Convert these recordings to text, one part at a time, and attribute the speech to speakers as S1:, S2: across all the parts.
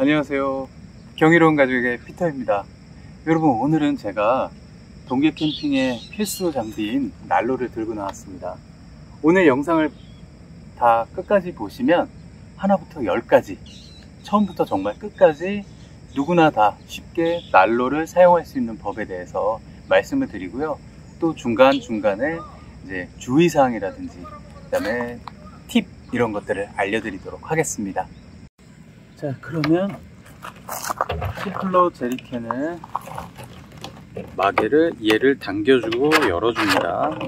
S1: 안녕하세요. 경이로운 가족의 피터입니다. 여러분, 오늘은 제가 동계 캠핑의 필수 장비인 난로를 들고 나왔습니다. 오늘 영상을 다 끝까지 보시면 하나부터 열까지, 처음부터 정말 끝까지 누구나 다 쉽게 난로를 사용할 수 있는 법에 대해서 말씀을 드리고요. 또 중간중간에 이제 주의사항이라든지 그다음에 팁 이런 것들을 알려드리도록 하겠습니다. 자, 그러면 티플러 제리캔을 마개를 얘를 당겨주고 열어줍니다.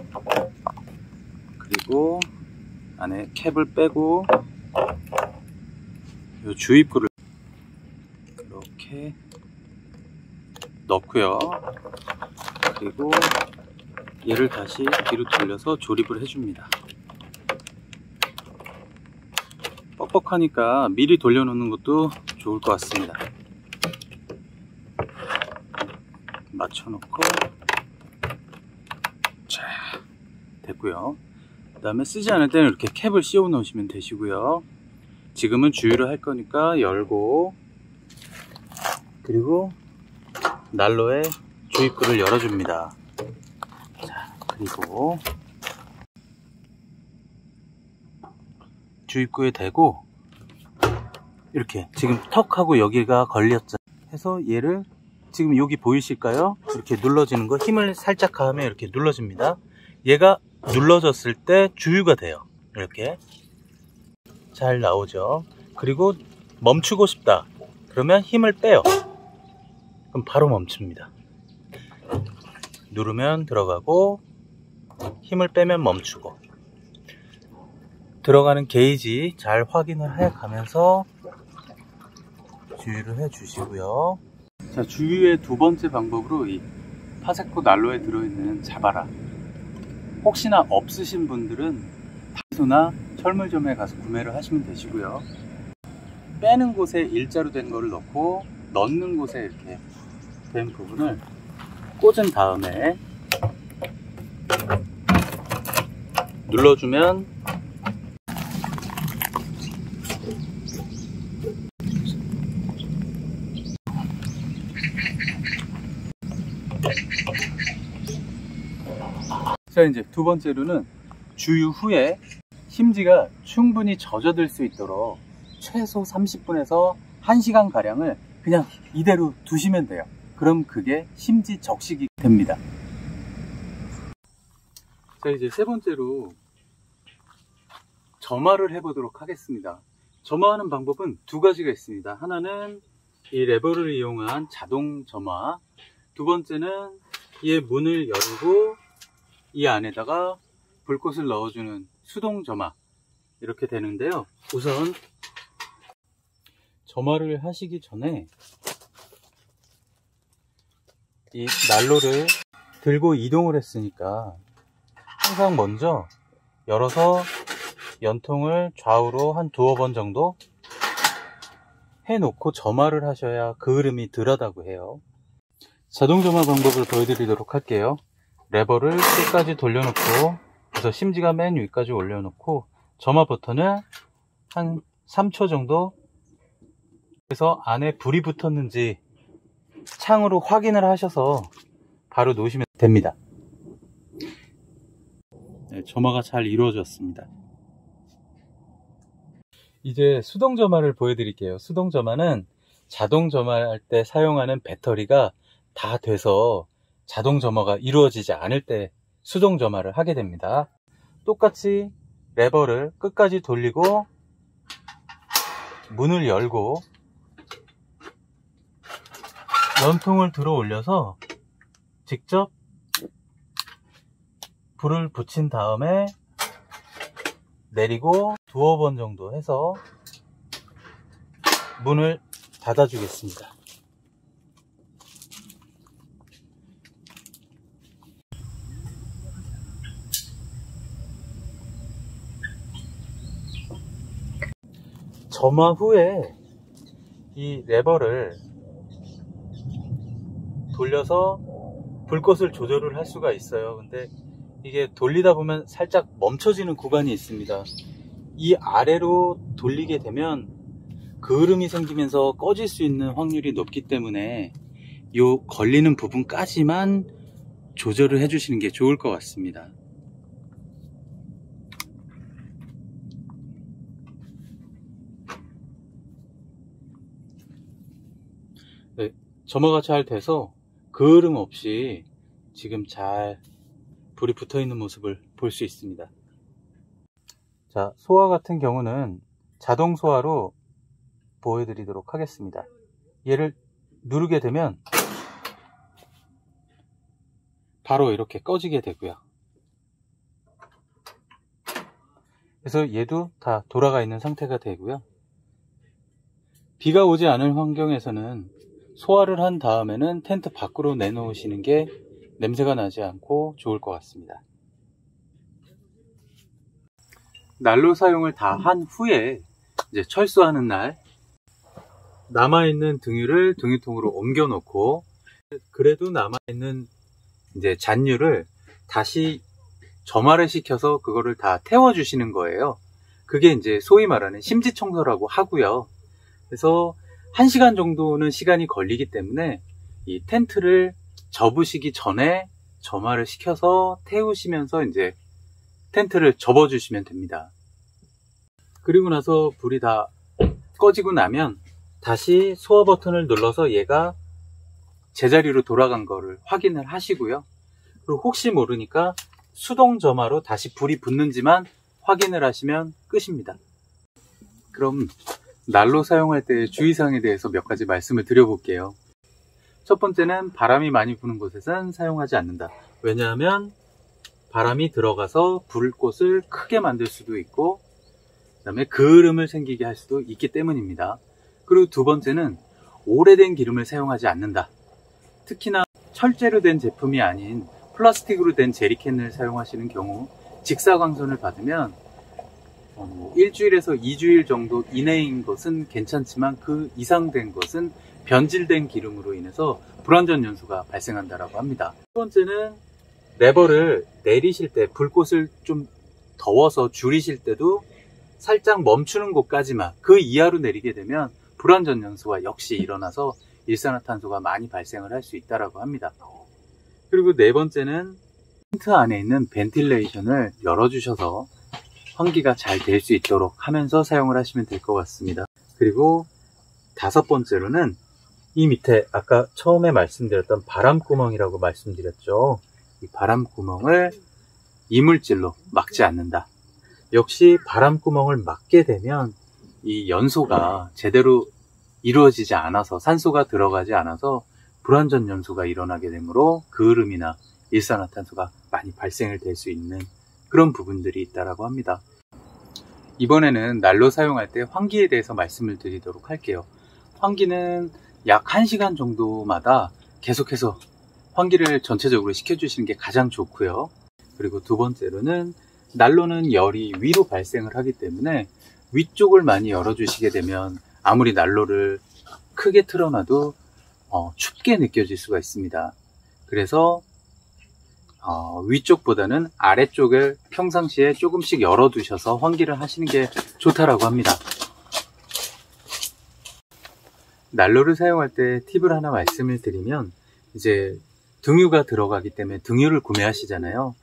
S1: 그리고 안에 캡을 빼고 이 주입구를 이렇게 넣고요. 그리고 얘를 다시 뒤로 돌려서 조립을 해줍니다. 뻑뻑하니까 미리 돌려놓는 것도 좋을 것 같습니다. 맞춰놓고, 자, 됐고요. 그 다음에 쓰지 않을 때는 이렇게 캡을 씌워 놓으시면 되시고요. 지금은 주유를 할 거니까 열고, 그리고 난로의 주입구를 열어줍니다. 자, 그리고 주입구에 대고 이렇게 지금 턱하고 여기가 걸렸죠. 해서 얘를 지금 여기 보이실까요? 이렇게 눌러지는 거 힘을 살짝 가하면 이렇게 눌러집니다. 얘가 눌러졌을 때 주유가 돼요. 이렇게 잘 나오죠. 그리고 멈추고 싶다 그러면 힘을 빼요. 그럼 바로 멈춥니다. 누르면 들어가고 힘을 빼면 멈추고. 들어가는 게이지 잘 확인을 해 가면서 주유를 해 주시고요. 자, 주유의 두 번째 방법으로 이 파세코 난로에 들어있는 자바라, 혹시나 없으신 분들은 다이소나 철물점에 가서 구매를 하시면 되시고요. 빼는 곳에 일자로 된 거를 넣고 넣는 곳에 이렇게 된 부분을 꽂은 다음에 눌러주면 자, 이제 두 번째로는 주유 후에 심지가 충분히 젖어들 수 있도록 최소 30분에서 1시간 가량을 그냥 이대로 두시면 돼요. 그럼 그게 심지 적식이 됩니다. 자, 이제 세 번째로 점화를 해보도록 하겠습니다. 점화하는 방법은 두 가지가 있습니다. 하나는 이 레버를 이용한 자동 점화, 두 번째는 이 문을 열고 이 안에다가 불꽃을 넣어주는 수동 점화, 이렇게 되는데요. 우선 점화를 하시기 전에 이 난로를 들고 이동을 했으니까 항상 먼저 열어서 연통을 좌우로 한 두어 번 정도 해놓고 점화를 하셔야 그을음이 덜하다고 해요. 자동 점화 방법을 보여드리도록 할게요. 레버를 끝까지 돌려놓고, 그래서 심지가 맨 위까지 올려놓고 점화 버튼을 한 3초 정도, 그래서 안에 불이 붙었는지 창으로 확인을 하셔서 바로 놓으시면 됩니다. 네, 점화가 잘 이루어졌습니다. 이제 수동 점화를 보여드릴게요. 수동 점화는 자동 점화할 때 사용하는 배터리가 다 돼서 자동 점화가 이루어지지 않을 때 수동 점화를 하게 됩니다. 똑같이 레버를 끝까지 돌리고 문을 열고 연통을 들어 올려서 직접 불을 붙인 다음에 내리고 두어 번 정도 해서 문을 닫아 주겠습니다. 점화 후에 이 레버를 돌려서 불꽃을 조절을 할 수가 있어요. 근데 이게 돌리다 보면 살짝 멈춰지는 구간이 있습니다. 이 아래로 돌리게 되면 그을음이 생기면서 꺼질 수 있는 확률이 높기 때문에 요 걸리는 부분까지만 조절을 해 주시는 게 좋을 것 같습니다. 네, 점화가 잘 돼서 그을음 없이 지금 잘 불이 붙어 있는 모습을 볼 수 있습니다. 자, 소화 같은 경우는 자동 소화로 보여드리도록 하겠습니다. 얘를 누르게 되면 바로 이렇게 꺼지게 되고요. 그래서 얘도 다 돌아가 있는 상태가 되고요. 비가 오지 않은 환경에서는 소화를 한 다음에는 텐트 밖으로 내놓으시는 게 냄새가 나지 않고 좋을 것 같습니다. 난로 사용을 다 한 후에 이제 철수하는 날 남아있는 등유를 등유통으로 옮겨 놓고, 그래도 남아있는 이제 잔유를 다시 점화를 시켜서 그거를 다 태워 주시는 거예요. 그게 이제 소위 말하는 심지 청소라고 하고요. 그래서 1시간 정도는 시간이 걸리기 때문에 이 텐트를 접으시기 전에 점화를 시켜서 태우시면서 이제 텐트를 접어 주시면 됩니다. 그리고 나서 불이 다 꺼지고 나면 다시 소화 버튼을 눌러서 얘가 제자리로 돌아간 거를 확인을 하시고요. 그리고 혹시 모르니까 수동 점화로 다시 불이 붙는지만 확인을 하시면 끝입니다. 그럼 난로 사용할 때 주의사항에 대해서 몇 가지 말씀을 드려볼게요. 첫 번째는 바람이 많이 부는 곳에선 사용하지 않는다. 왜냐하면 바람이 들어가서 불꽃을 크게 만들 수도 있고, 그 다음에 그을음을 생기게 할 수도 있기 때문입니다. 그리고 두 번째는 오래된 기름을 사용하지 않는다. 특히나 철제로 된 제품이 아닌 플라스틱으로 된 제리캔을 사용하시는 경우 직사광선을 받으면 1주일에서 2주일 정도 이내인 것은 괜찮지만 그 이상 된 것은 변질된 기름으로 인해서 불완전 연소가 발생한다고 합니다. 두 번째는 레버를 내리실 때 불꽃을 좀 더워서 줄이실 때도 살짝 멈추는 곳까지만, 그 이하로 내리게 되면 불완전 연소가 역시 일어나서 일산화탄소가 많이 발생을 할 수 있다고 합니다. 그리고 네 번째는 텐트 안에 있는 벤틸레이션을 열어주셔서 환기가 잘 될 수 있도록 하면서 사용을 하시면 될 것 같습니다. 그리고 다섯 번째로는 이 밑에 아까 처음에 말씀드렸던 바람구멍이라고 말씀드렸죠. 이 바람구멍을 이물질로 막지 않는다. 역시 바람구멍을 막게 되면 이 연소가 제대로 이루어지지 않아서, 산소가 들어가지 않아서 불완전 연소가 일어나게 되므로 그을음이나 일산화탄소가 많이 발생을 될 수 있는 그런 부분들이 있다고 합니다. 이번에는 난로 사용할 때 환기에 대해서 말씀을 드리도록 할게요. 환기는 약 1시간 정도마다 계속해서 환기를 전체적으로 시켜주시는 게 가장 좋고요. 그리고 두 번째로는 난로는 열이 위로 발생을 하기 때문에 위쪽을 많이 열어주시게 되면 아무리 난로를 크게 틀어놔도 춥게 느껴질 수가 있습니다. 그래서 위쪽보다는 아래쪽을 평상시에 조금씩 열어두셔서 환기를 하시는 게 좋다라고 합니다. 난로를 사용할 때 팁을 하나 말씀을 드리면, 이제 등유가 들어가기 때문에 등유를 구매하시잖아요.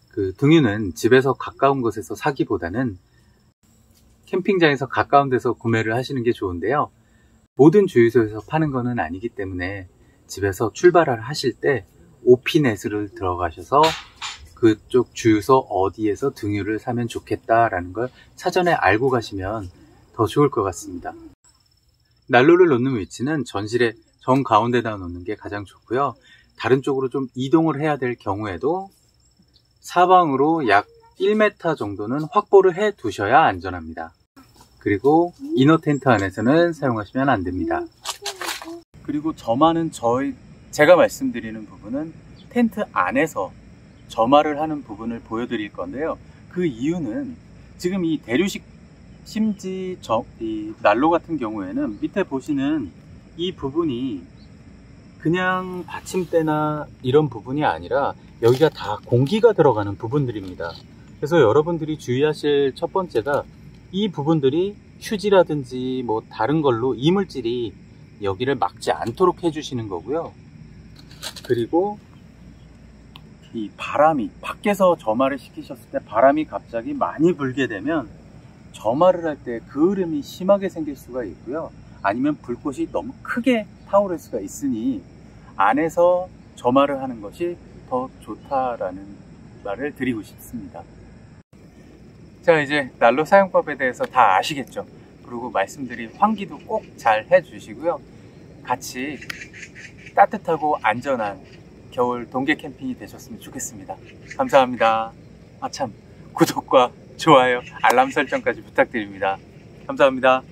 S1: 그 등유는 집에서 가까운 곳에서 사기보다는 캠핑장에서 가까운 데서 구매를 하시는 게 좋은데요. 모든 주유소에서 파는 거는 아니기 때문에 집에서 출발을 하실 때 오피넷을 들어가셔서 그쪽 주유소 어디에서 등유를 사면 좋겠다라는 걸 사전에 알고 가시면 더 좋을 것 같습니다. 난로를 놓는 위치는 전실의 정 가운데다 놓는 게 가장 좋고요. 다른 쪽으로 좀 이동을 해야 될 경우에도 사방으로 약 1m 정도는 확보를 해 두셔야 안전합니다. 그리고 이너 텐트 안에서는 사용하시면 안 됩니다. 그리고 점화는 제가 말씀드리는 부분은 텐트 안에서 점화를 하는 부분을 보여드릴 건데요. 그 이유는 지금 이 대류식 심지 이 난로 같은 경우에는 밑에 보시는 이 부분이 그냥 받침대나 이런 부분이 아니라 여기가 다 공기가 들어가는 부분들입니다. 그래서 여러분들이 주의하실 첫 번째가 이 부분들이 휴지라든지 뭐 다른 걸로 이물질이 여기를 막지 않도록 해주시는 거고요. 그리고 이 바람이, 밖에서 점화를 시키셨을 때 바람이 갑자기 많이 불게 되면 점화를 할 때 그을음이 심하게 생길 수가 있고요. 아니면 불꽃이 너무 크게 타오를 수가 있으니 안에서 점화를 하는 것이 더 좋다라는 말을 드리고 싶습니다. 자, 이제 난로 사용법에 대해서 다 아시겠죠? 그리고 말씀드린 환기도 꼭 잘 해주시고요. 같이 따뜻하고 안전한 겨울 동계 캠핑이 되셨으면 좋겠습니다. 감사합니다. 아 참, 구독과 좋아요, 알람 설정까지 부탁드립니다. 감사합니다.